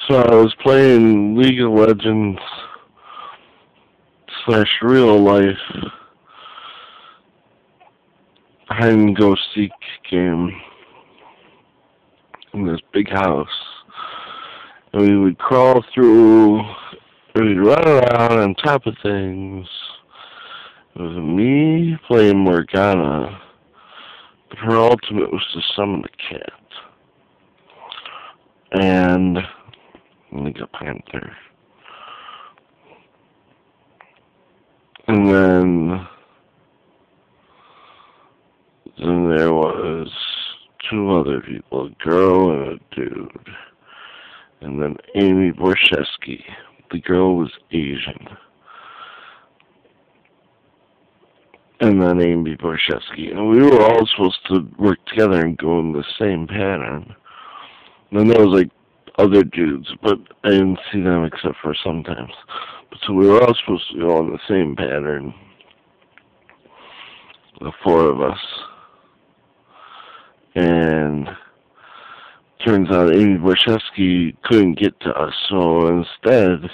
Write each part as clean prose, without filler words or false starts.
So I was playing League of Legends slash real life hide and go seek game in this big house. And we would crawl through, we'd run around on top of things. It was me playing Morgana, but her ultimate was to summon the cat. And like a panther. And then there was two other people, a girl and a dude. And then Amy Borshevsky. The girl was Asian. And then Amy Borshevsky. And we were all supposed to work together and go in the same pattern. And then there was like other dudes, but I didn't see them except for sometimes. But so we were all supposed to go on the same pattern. The four of us. And turns out Amy Borshevsky couldn't get to us, so instead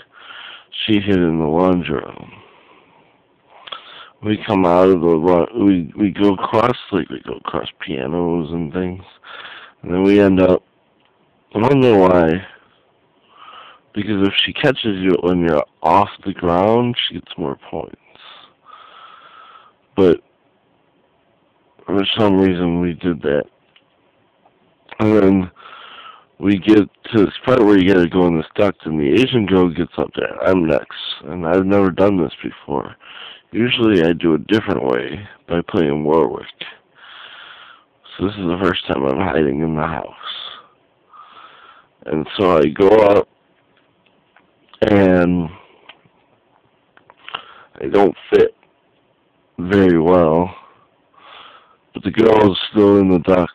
she hid in the laundry room. We come out of the we go across pianos and things, and then we end up. I don't know why. Because if she catches you when you're off the ground, she gets more points. But for some reason we did that. And then we get to this part where you gotta go in this duct, and the Asian girl gets up there. I'm next, and I've never done this before. Usually I do a different way by playing Warwick. So this is the first time I'm hiding in the house. And so I go up, and I don't fit very well. But the girl is still in the duct,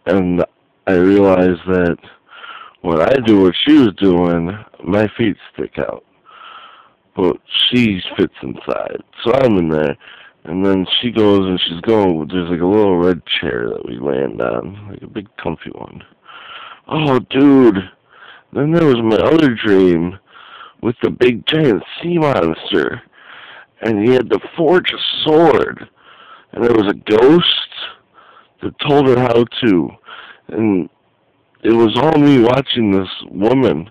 and I realize that when I do what she was doing, my feet stick out. But she fits inside. So I'm in there. And then she goes and she's going, there's like a little red chair that we land on, like a big comfy one. Oh, dude. Then there was my other dream with the big giant sea monster. And he had to forge a sword. And there was a ghost that told her how to. And it was all me watching this woman.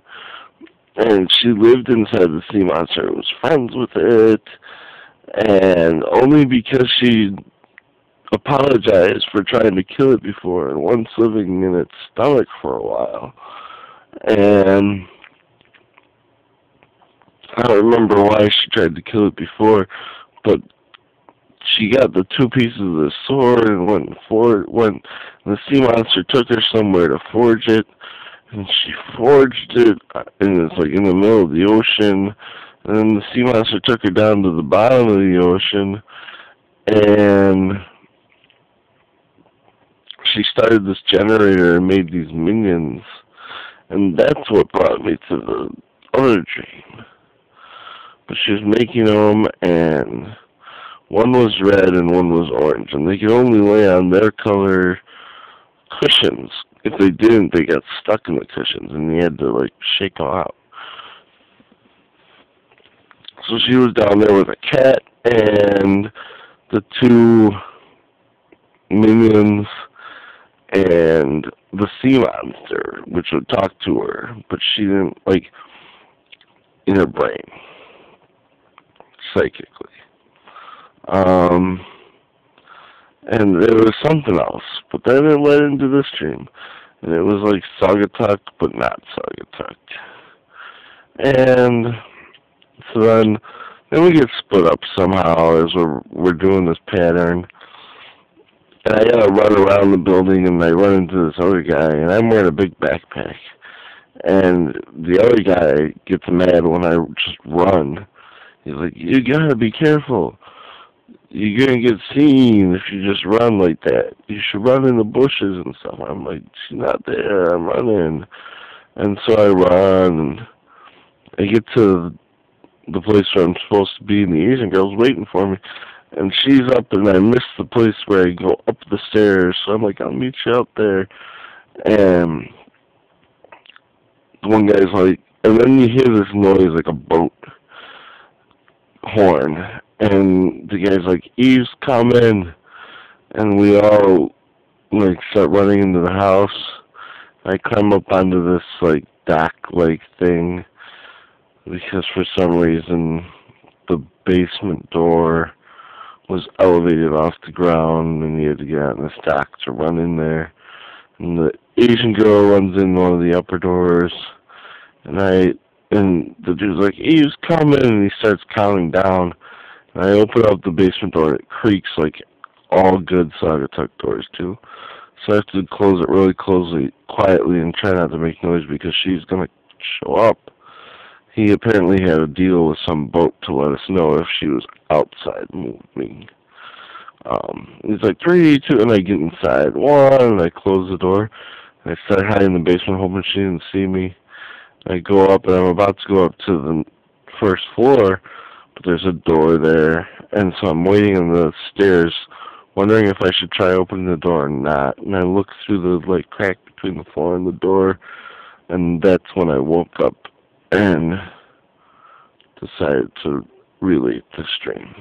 And she lived inside the sea monster. I was friends with it. And only because she apologized for trying to kill it before and once living in its stomach for a while. And I don't remember why she tried to kill it before, but she got the two pieces of the sword and went the sea monster took her somewhere to forge it, and she forged it, and it's like in the middle of the ocean, and then the sea monster took her down to the bottom of the ocean, and she started this generator and made these minions, and that's what brought me to the other dream. But she was making them, and one was red and one was orange, and they could only lay on their color cushions. If they didn't, they got stuck in the cushions, and you had to, like, shake them out. So she was down there with a cat and the two minions and the sea monster, which would talk to her, but she didn't, like, in her brain, psychically. And there was something else, but then it led into this dream, and it was like Saugatuck, but not Saugatuck. And so then we get split up somehow as we're doing this pattern, and I gotta run around the building, and I run into this other guy, and I'm wearing a big backpack, and the other guy gets mad when I just run. He's like, "You gotta be careful. You're gonna get seen if you just run like that. You should run in the bushes and stuff." I'm like, "She's not there. I'm running." And so I run, and I get to the place where I'm supposed to be, and the Asian girl's waiting for me. And she's up, and I miss the place where I go up the stairs. So I'm like, "I'll meet you out there." And the one guy's like, and then you hear this noise like a boat horn, and the guy's like, Eve's coming, and we all like start running into the house. I climb up onto this like dock like thing because for some reason the basement door was elevated off the ground and you had to get on this dock to run in there. And the Asian girl runs in one of the upper doors, and the dude's like, Eve's coming, and he starts counting down. And I open up the basement door, and it creaks like all good Saugatuck doors do. So I have to close it really quietly, and try not to make noise because she's gonna show up. He apparently had a deal with some boat to let us know if she was outside moving. He's like, 3, 2, and I get inside. 1, and I close the door. And I start hiding in the basement, hoping she didn't see me. I go up, and I'm about to go up to the first floor, but there's a door there, and so I'm waiting on the stairs, wondering if I should try opening the door or not. And I look through the like crack between the floor and the door, and that's when I woke up and decided to relate the stream.